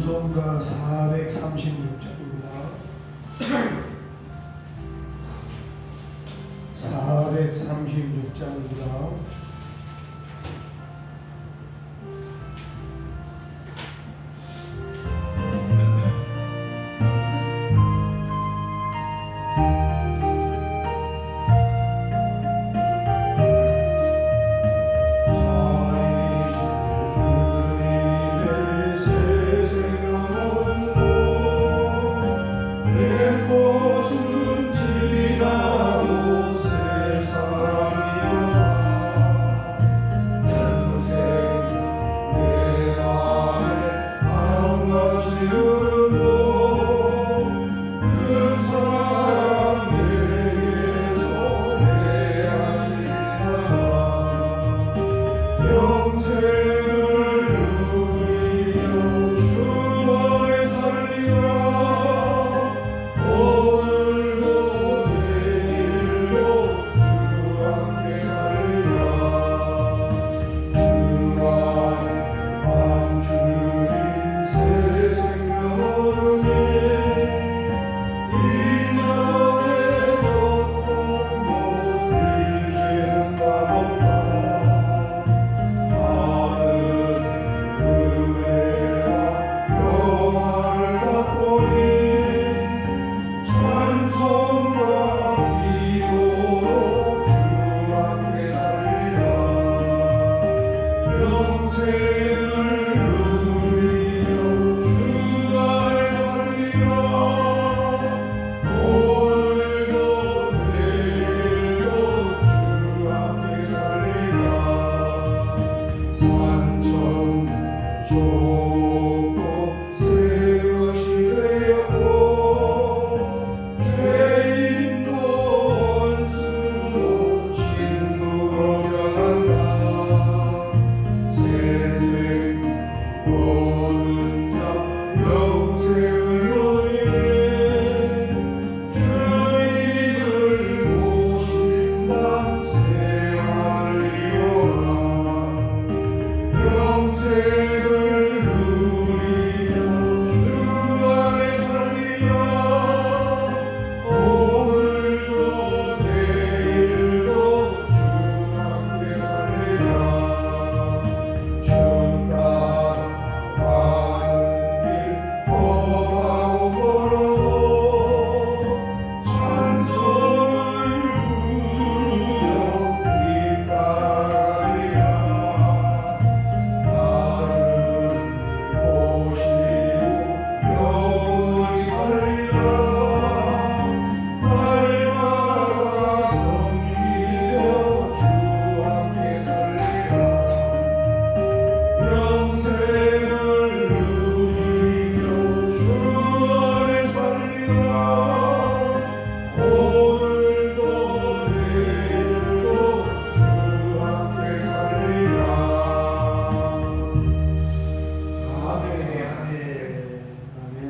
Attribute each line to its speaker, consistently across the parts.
Speaker 1: 찬송가 436장입니다. 436장입니다.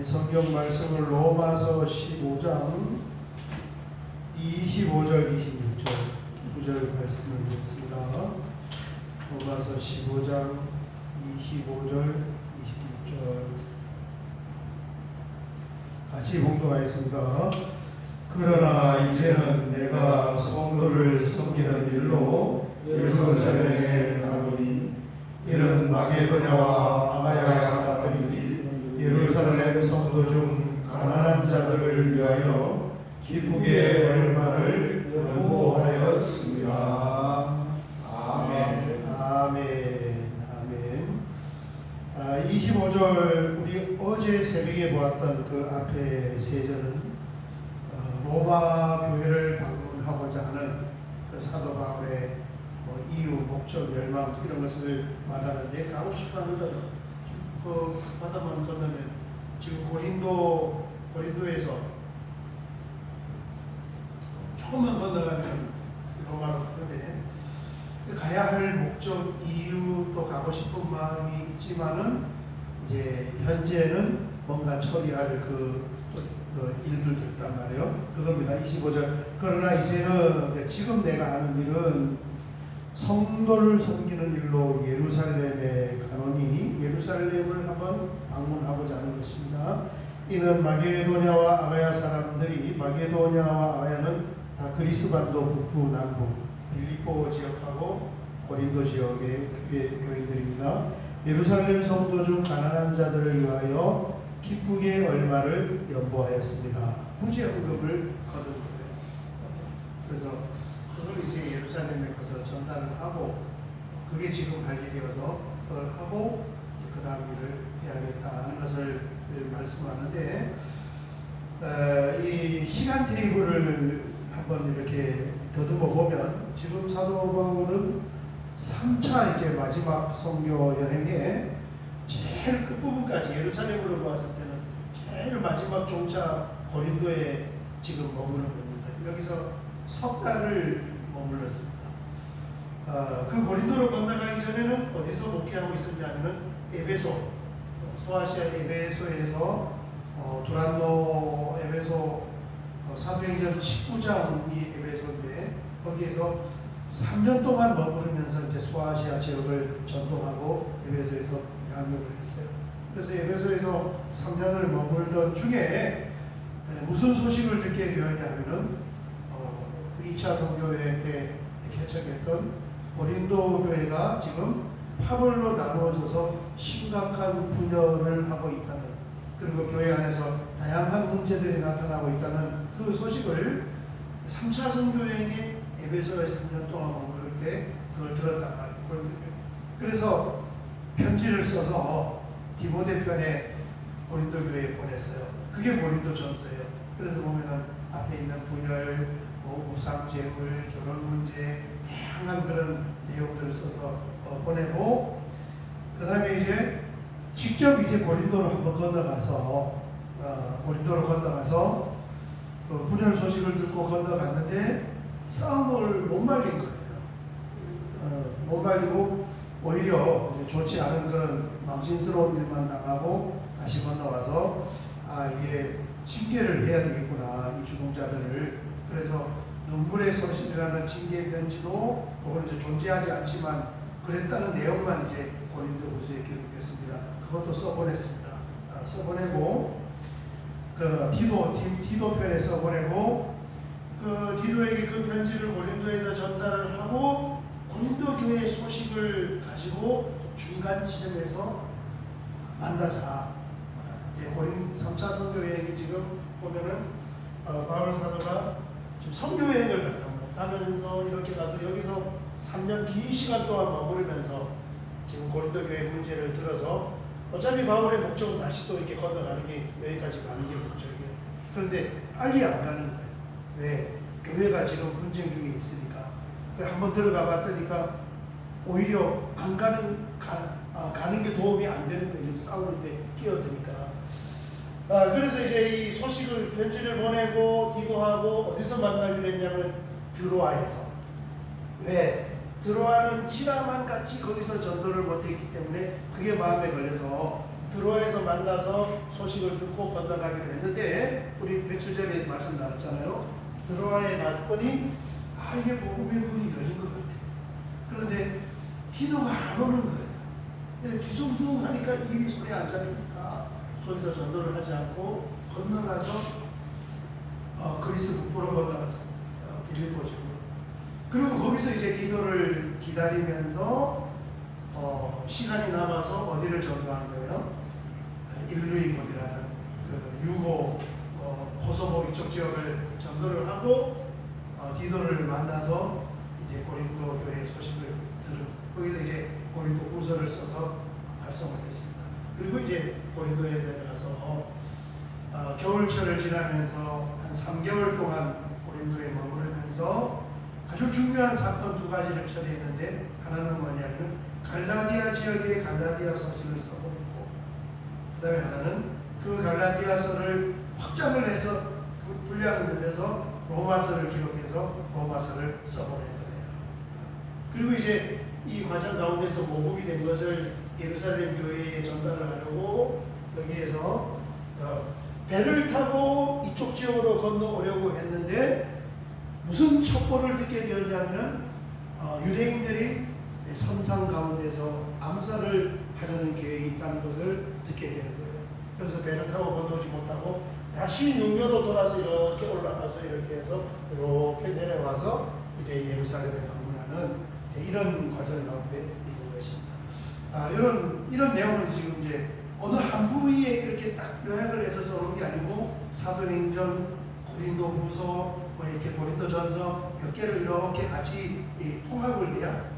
Speaker 1: 성경 말씀을 로마서 15장 25절 26절 9절 말씀을 읽겠습니다. 로마서 15장 25절 26절 같이 봉독하겠습니다. 그러나 이제는 내가 성도를 섬기는 일로 예루살렘에 가노니 이는 마게도냐와 아가야 사람들이 예루살렘 성도 중 가난한 자들을 위하여 기쁘게 얼마를 연보하였습니다. 아멘. 아멘. 아멘. 25절 우리 어제 새벽에 보았던 그 앞에 세 절은 로마 교회를 방문하고자 하는 그 사도 바울의 이유, 목적, 열망 이런 것을 말하는데 가고 싶어하는 그 바다만 건너면 지금 고린도에서 조금만 건너가면 로마로 그런데 가야 할 목적, 이유 또 가고 싶은 마음이 있지만은 이제 현재는 뭔가 처리할 그 일들도 있단 말이에요. 그겁니다. 25절. 그러나 이제는 지금 내가 하는 일은 성도를 섬기는 일로 예루살렘에 가노니 예루살렘을 한번 방문하고자 하는 이는 마게도냐와 아가야 사람들이, 마게도냐와 아가야는 다 그리스 반도 북부 남부 빌립보 지역하고 고린도 지역의 교인들입니다. 예루살렘 성도 중 가난한 자들을 위하여 기쁘게 얼마를 연보하였습니다. 굳이 언급을 거둔 거예요. 그래서 그걸 이제 예루살렘에 가서 전달을 하고, 그게 지금 할 일이어서 그걸 하고 그 다음 일을 해야겠다는 것을 말씀하는데, 이 시간 테이블을 한번 이렇게 더듬어 보면 지금 사도 바울은 3차 이제 마지막 선교 여행에 제일 끝부분까지 예루살렘으로 봤을 때는 제일 마지막 종차 고린도에 지금 머무르고 있습니다. 여기서 석 달을 머물렀습니다. 그 고린도로 건너가기 전에는 어디서 목회하고 있었냐면 에베소, 소아시아 에베소에서 두란노 에베소 사도행전 19장이 에베소인데, 거기에서 3년 동안 머무르면서 이제 소아시아 지역을 전도하고 에베소에서 양육을 했어요. 그래서 에베소에서 3년을 머물던 중에 무슨 소식을 듣게 되었냐면은 2차 선교회 때 개척했던 고린도 교회가 지금 파벌로 나누어져서 심각한 분열을 하고 있다는, 그리고 교회 안에서 다양한 문제들이 나타나고 있다는 그 소식을 3차 선교회에 에베소에 3년 동안 머무를 때 그걸 들었단 말이에요. 그래서 편지를 써서 디모데편에 고린도 교회에 보냈어요. 그게 고린도 전서예요. 그래서 보면은 앞에 있는 분열, 우상 제물, 결혼 문제, 다양한 그런 내용들을 써서 보내고, 그 다음에 이제 직접 이제 고린도로 한번 건너가서 그 분열 소식을 듣고 건너갔는데 싸움을 못 말린 거예요. 못 말리고 오히려 이제 좋지 않은 그런 망신스러운 일만 당하고 다시 건너와서 이게 징계를 해야 되겠구나, 이 주동자들을. 그래서 눈물의 서신이라는 징계 편지도, 그건 이제 존재하지 않지만 그랬다는 내용만 이제 고린도후서에 기록됐습니다. 그것도 써보냈습니다. 써보내고, 그 디도 편에 써보내고, 그 디도에게 그 편지를 고린도에다 전달을 하고, 고린도 교회의 소식을 가지고 중간 지점에서 만나자. 이제 고린 3차 선교 여행이 지금 보면은 바울 사도가 지금 선교 여행을 가면서 이렇게 가서 여기서 3년 긴 시간 동안 머무르면서 지금 고린도 교회 문제를 들어서, 어차피 바울의 목적은 다시 또 이렇게 건너가는 게, 여기까지 가는 게 목적이에요. 그런데 빨리 안 가는 거예요. 왜? 교회가 지금 분쟁 중에 있으니까. 한번 들어가 봤더니까 오히려 안 가는 게 도움이 안 되는 거예요. 싸우는데 끼어드니까. 그래서 이제 이 소식을, 편지를 보내고 기도하고 어디서 만나기로 했냐면 드로아에서. 왜? 드로아는 지나만 같이 거기서 전도를 못했기 때문에 그게 마음에 걸려서 드로아에서 만나서 소식을 듣고 건너가기로 했는데, 우리 며칠 전에 말씀 나눴잖아요. 드로아에 갔더니 이게 복음의 문이 열린 것 같아. 그런데 기도가 안 오는 거예요. 뒤숭숭하니까 일이 손에 안 잡히니까 거기서 전도를 하지 않고 건너가서 그리스 북부로 건너갔습니다. 빌립보 지역으로. 그리고 거기서 이제 디도를 기다리면서 시간이 남아서 어디를 전도하는 거예요? 일루이곤이라는 그 유고 코소보 이쪽 지역을 전도를 하고, 디도를 만나서 이제 고린도 교회 소식을 들은, 거기서 이제 고린도 후서를 써서 발송을 했습니다. 그리고 이제 고린도에 내려가서 겨울철을 지나면서 한 3개월 동안 고린도에 머무르면서 아주 중요한 사건 2가지를 처리했는데, 하나는 뭐냐면 갈라디아 지역의 갈라디아 서신을 써보냈고, 그 다음에 하나는 그 갈라디아서를 확장을 해서 분량을 늘려서 로마서를 기록해서 로마서를 써보낸 거예요. 그리고 이제 이 과정 가운데서 모국이 된 것을 예루살렘 교회에 전달을 하려고 여기에서 배를 타고 이쪽 지역으로 건너오려고 했는데, 무슨 첩보를 듣게 되었냐면은 유대인들이 선상 가운데서 암살을 하려는 계획이 있다는 것을 듣게 되는 거예요. 그래서 배를 타고 건너지 못하고 다시 능력으로 돌아서 이렇게 올라가서 이렇게 해서 이렇게 내려와서 이제 예루살렘에 방문하는 이런 과정 가운데 있는 것입니다. 이런 내용을 지금 이제 어느 한 부위에 이렇게 딱 요약을 해서 써놓은 게 아니고 사도행전, 고린도후서, 뭐 이렇게 고린도전서 몇 개를 이렇게 같이 통합을 해야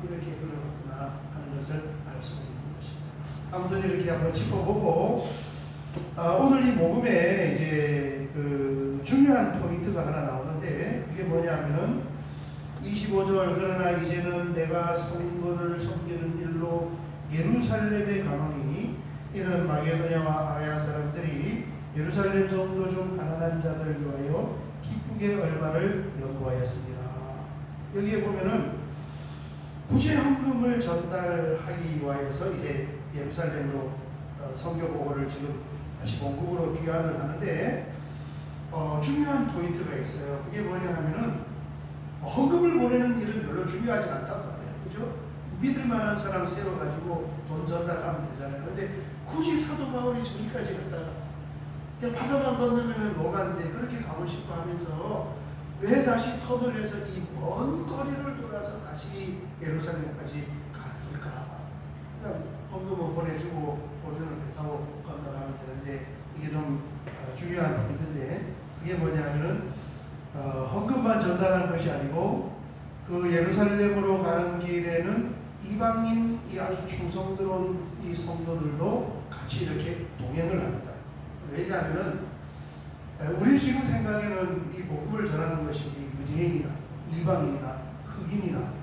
Speaker 1: 이렇게 흘러갔구나 하는 것을 알 수가 있는 것입니다. 아무튼 이렇게 한번 짚어보고 오늘 이 복음에 이제 그 중요한 포인트가 하나 나오는데 그게 뭐냐면은 25절 그러나 이제는 내가 성도를 섬기는 일로 예루살렘에 가노니 이는 마게도냐와 아야 사람들이 예루살렘 성도 중 가난한 자들을 위하여 기쁘게 얼마를 연구하였습니다. 여기에 보면은 구제 헌금을 전달하기 위하여서 이제 예루살렘으로 선교 보고를 지금 다시 본국으로 귀환을 하는데 중요한 포인트가 있어요. 그게 뭐냐 하면은 헌금을 보내는 일은 별로 중요하지 않단 말이에요. 그죠? 믿을 만한 사람 세워가지고 돈 전달하면 되잖아요. 근데 굳이 사도 바울이 저기까지 갔다가 그냥 바다만 건너면은 뭐가인데 그렇게 가고 싶어 하면서 왜 다시 턴을 해서 이 먼 거리를 돌아서 다시 예루살렘까지 갔을까? 그냥 헌금은 보내주고 우리는 배 타고 건너가면 되는데 이게 좀 중요한 포인트인데 그게 뭐냐면은 헌금만 전달하는 것이 아니고 그 예루살렘으로 가는 길에는 이방인이 아주 충성스러운 이 성도들도 같이 이렇게 동행을 합니다. 왜냐하면은 우리 지금 생각에는 이 복음을 전하는 것이 유대인이나 이방인이나 흑인이나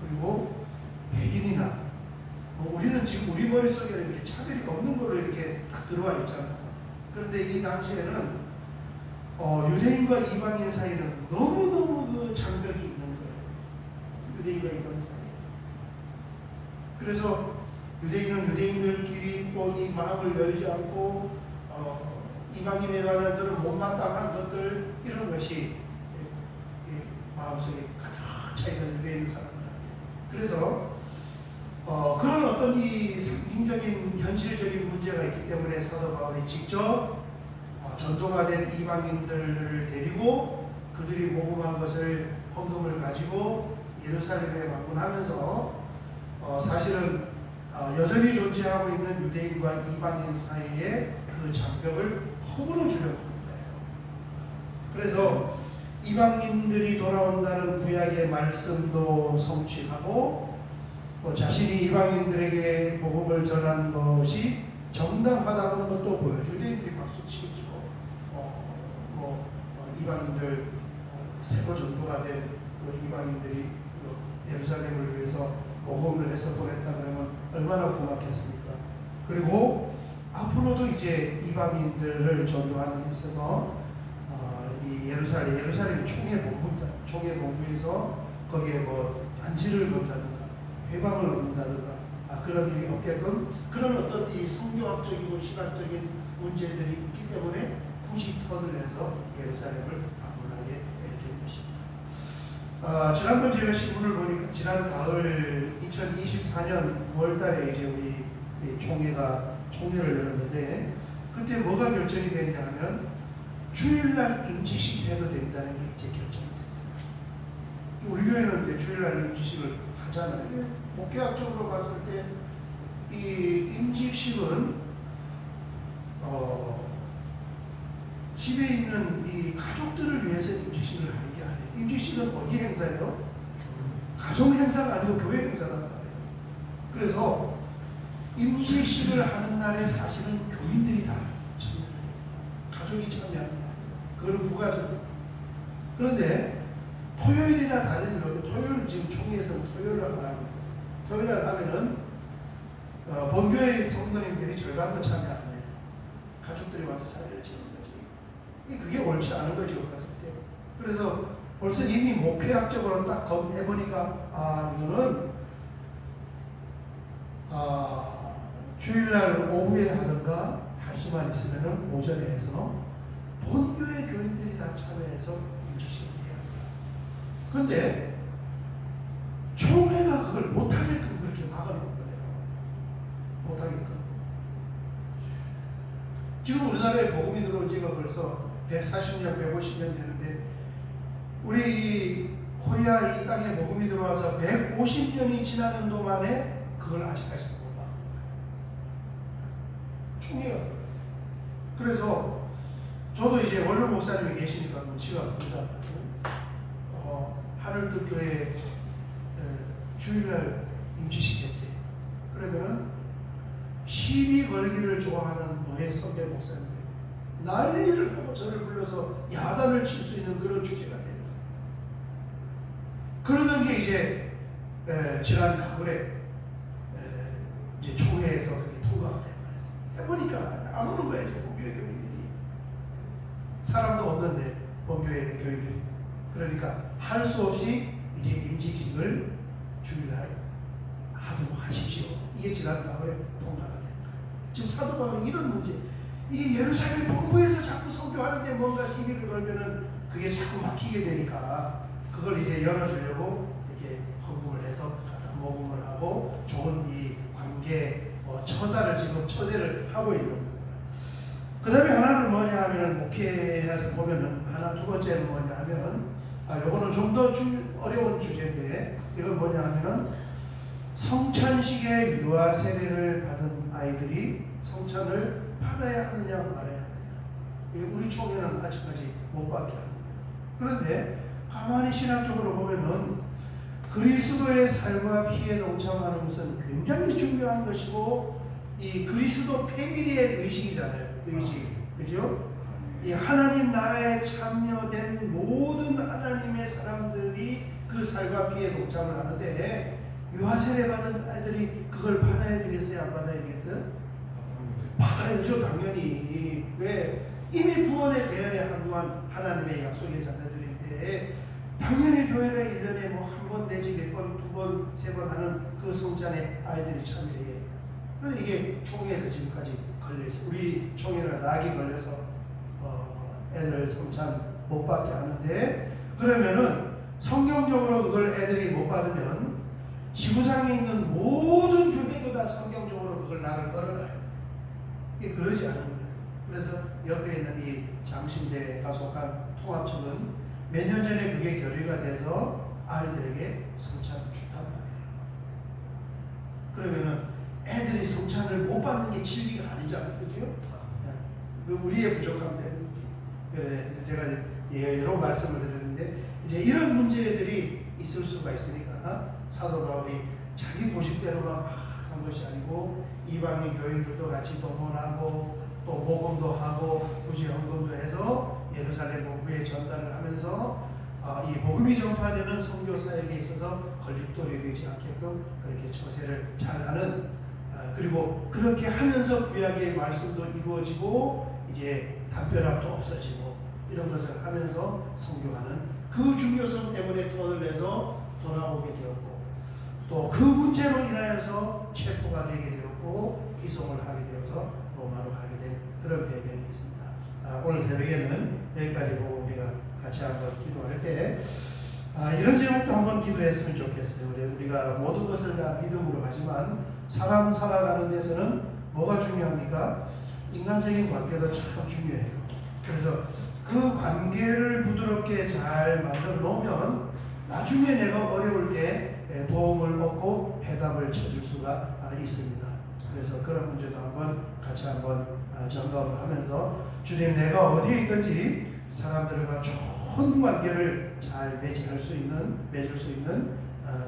Speaker 1: 그리고 백인이나 우리는 지금 우리 머릿속에 이렇게 차별이 없는 걸로 이렇게 딱 들어와 있잖아요. 그런데 이 당시에는 유대인과 이방인 사이는 너무너무 그 장벽이 있는 거예요. 유대인과 이방인 사이에. 그래서 유대인은 유대인들끼리 또 이 마음을 열지 않고 이방인에 관한 그런 못마땅한 것들 이런 것이 마음속에 가득 차있어 유대인 사람들한테. 그래서 그런 어떤 이 상징적인 현실적인 문제가 있기 때문에 사도 바울이 직접 전도가 된 이방인들을 데리고 그들이 복음한 것을 헌금을 가지고 예루살렘에 방문하면서 사실은 여전히 존재하고 있는 유대인과 이방인 사이의 그 장벽을 허물어 주려고 하는 거예요. 그래서 이방인들이 돌아온다는 구약의 말씀도 성취하고 또 자신이 이방인들에게 복음을 전한 것이 정당하다는 것도 보여줘요. 유대인들이 박수 치겠죠. 이방인들 새로 전도가 된 그 이방인들이 예루살렘을 위해서 복음을 해서 보냈다 그러면 얼마나 고맙겠습니까? 그리고 앞으로도 이제 이방인들을 전도하는 데 있어서 이 예루살렘 총회 본부에서 거기에 뭐 단지를 놓는다든가 회방을 놓는다든가 그런 일이 없게끔 그런 어떤 이 성교학적이고 신학적인 문제들이 있기 때문에 굳이 턴을 해서 예루살렘을 방문하게 된 것입니다. 지난번 제가 신문을 보니까 지난 가을 2024년 9월달에 이제 우리 총회를 열었는데 그때 뭐가 결정이 됐냐 하면 주일날 임직식 해도 된다는 게 이제 결정이 됐어요. 우리 교회는 이제 주일날 임직식을 하잖아요. 목회학적으로 봤을 때 이 임직식은 집에 있는 이 가족들을 위해서 임직식을 하는 게 아니에요. 임직식은 어디 행사예요? 가정 행사가 아니고 교회 행사란 말이에요. 그래서 임직식을 하는 날에 사실은 교인들이 다 참여해요. 가족이 참여합니다. 그거는 부가적이에요. 그런데 토요일이나 다른 일로 토요일 지금 총회에서는 토요일을 하라고 했어요. 토요일을 하면은 본교회 성도님들이 절반도 참여 안 해요. 가족들이 와서 자리를 채우는 거지. 그게 옳지 않은 거죠 봤을 때. 그래서 벌써 이미 목회학적으로 딱 검해보니까 이거는 주일날 오후에 하든가 할 수만 있으면은 오전에 해서 본교회 교인들이 다 참여해서 임직식을 해야 합니다. 그런데 총회가 그걸 못하게끔 그렇게 막아놓은 거예요. 못하게끔. 지금 우리나라에 복음이 들어온 지가 벌써 140년, 150년 되는데 우리 이 코리아 이 땅에 복음이 들어와서 150년이 지나는 동안에 그걸 아직까지 못 받은 거예요. 총회가. 그래서 저도 이제 원로 목사님이 계시니까 눈치가 봅니다. 하늘뜻교회 주일날 임지식 했대. 그러면은 시비 걸기를 좋아하는 노예 선배 목사님들이 난리를 하고 저를 불러서 야단을 칠 수 있는 그런 주제가 되는 거예요. 그러던 게 이제 지난 가을에 이제 총회에서 그게 통과가 돼버렸어요. 해보니까 안 오는 거예요. 본교회 교인들이. 사람도 없는데 본교회 교인들이. 그러니까 할 수 없이 이제 임직식을 주일날 하도록 하십시오. 이게 지난 가을에 통과가 된 거예요. 지금 사도 바울이 이런 문제, 이게 예루살렘 본부에서 자꾸 선교하는데 뭔가 시비를 걸면은 그게 자꾸 막히게 되니까 그걸 이제 열어주려고 이렇게 헌금을 해서 갖다 모금을 하고 좋은 이 관계 처사를 지금 처세를 하고 있는 거예요. 그 다음에 하나는 뭐냐 하면은 목회에서 보면은 하나 두 번째는 뭐냐 하면은 요거는 좀 더 어려운 주제인데 이건 뭐냐 하면은 성찬식에 유아 세례를 받은 아이들이 성찬을 받아야 하느냐 말아야 하느냐. 우리 총회는 아직까지 못 받게 하는 거예요. 그런데 가만히 신학적으로 보면은 그리스도의 살과 피에 동참하는 것은 굉장히 중요한 것이고 이 그리스도 패밀리의 의식이잖아요. 의식. 그죠? 이 하나님 나라에 참여된 모든 하나님의 사람들이 그 살과 피에 동참을 하는데 유아세례 받은 아이들이 그걸 받아야 되겠어요? 안 받아야 되겠어요? 받아야죠. 당연히. 왜? 이미 구원의 대열에 한동안 하나님의 약속의 자녀들인데 당연히 교회가 1년에 뭐 한 번 내지 몇 번, 두 번, 세 번 하는 그 성찬에 아이들이 참여해야 해요. 그런데 이게 총회에서 지금까지 걸려있어요. 우리 총회는 락이 걸려서 애들 성찬 못 받게 하는데 그러면은 성경적으로 그걸 애들이 못 받으면 지구상에 있는 모든 교회도 다 성경적으로 그걸 락을 걸어놔야 돼요. 이게 그러지 않은 거예요. 그래서 옆에 있는 이 장신대가 속한 통합청은 몇 년 전에 그게 결의가 돼서 아이들에게 성찬을 준단 말이에요. 그러면은 애들이 성찬을 못 받는 게 진리가 아니잖아요. 그죠? 그 우리의 부족함 때문이지. 그래, 제가 여러 말씀을 드렸는데 이제 이런 문제들이 있을 수가 있으니까 사도 바울이 자기 고집대로만 한 것이 아니고 이방인 교인들도 같이 동원하고 또 모금도 하고 부지 헌금도 해서 예루살렘 본부에 전달을 하면서 이 복음이 전파되는 선교 사역에 있어서 걸림돌이 되지 않게끔 그렇게 처세를 잘하는 그리고 그렇게 하면서 구약의 말씀도 이루어지고 이제 담벼락도 없어지고 이런 것을 하면서 선교하는 그 중요성 때문에 턴을 내서 돌아오게 되었고 또 그 문제로 인하여서 체포가 되게 되었고 이송을 하게 되어서 로마로 가게 된 그런 배경이 있습니다. 오늘 새벽에는 여기까지 보고 우리가 같이 한번 기도할 때 이런 제목도 한번 기도했으면 좋겠어요. 우리가 모든 것을 다 믿음으로 하지만 사람 살아가는 데서는 뭐가 중요합니까? 인간적인 관계도 참 중요해요. 그래서 그 관계를 부드럽게 잘 만들어 놓으면 나중에 내가 어려울 때 도움을 얻고 해답을 쳐줄 수가 있습니다. 그래서 그런 문제도 같이 한번 점검을 하면서 주님 내가 어디에 있든지 사람들과 좋은 관계를 잘 맺을 수 있는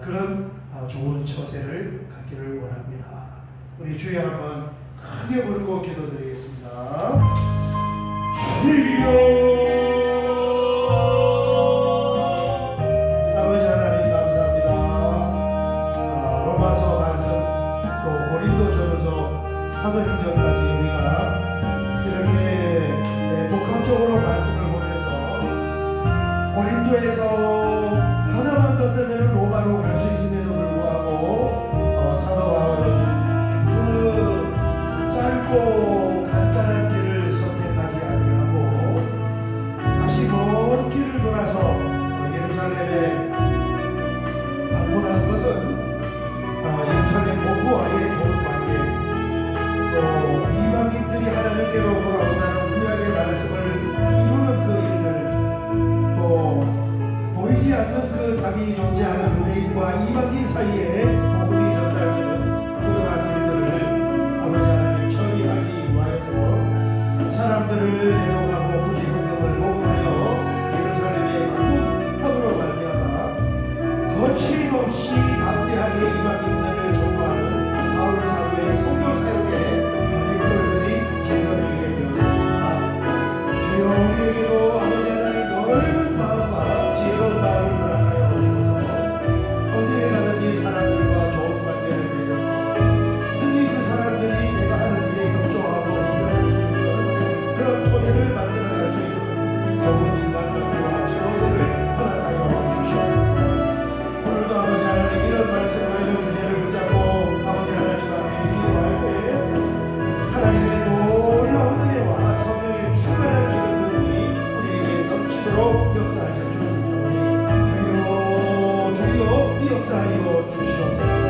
Speaker 1: 그런 좋은 처세를 갖기를 원합니다. 우리 주여 한번 크게 부르고 기도드리겠습니다. 주여 아버지 하나님 감사합니다. 로마서 말씀 또 고린도전서 사도행전까지 우리가 이렇게 복합적으로 말씀을 보면서 고린도에서 하나만 건너면 로마로 갈 수 있음에도 불구하고 사도 바울은 그 짧고 간단한 길을 선택하지 아니하고 다시 먼 길을 돌아서 예루살렘에 방문한 것은 예루살렘 본부와의 좋은 관계 또 이방인들이 하나님께로 돌아온다는 구약의 말씀을 이루는 그 일들, 또 보이지 않는 그 담이 존재하는 유대인과 이방인 사이에 복음이 전달되는 그러한 일들을 아버지 하나님 처리하기 위하여서 사람들을 대동하고 부지헌금을 모금하여 예루살렘의 방문함으로 말미암아 거침없이 담대하게 이방인들을 전도하는 바울 사도의 선교 사역에 걸림돌들이 제거되게 되었습니다. 주여 우리에게도 아버지 하나님 넓은 마음과 지혜로운 마음을 허락하여 주셔서 어디에 가든지 사람들과 좋은 관계를 맺어서 흔히 그 사람들이 내가 하는 일에 협조하고 협력할 수 있는 그런 토대를 만들어갈 수 있는 좋은 인간관계와 지도서를 허락하여 주시옵소서. 오늘도 아버지 하나님 이런 말씀과 이런 주제를 붙잡고 아버지 하나님 앞에 기도할 때 하나님의 놀라운 은혜와 성령의 충만한 기름이 우리에게 넘치도록 역사하실 줄 믿사오니 주여 주여 역사하여 주시옵소서.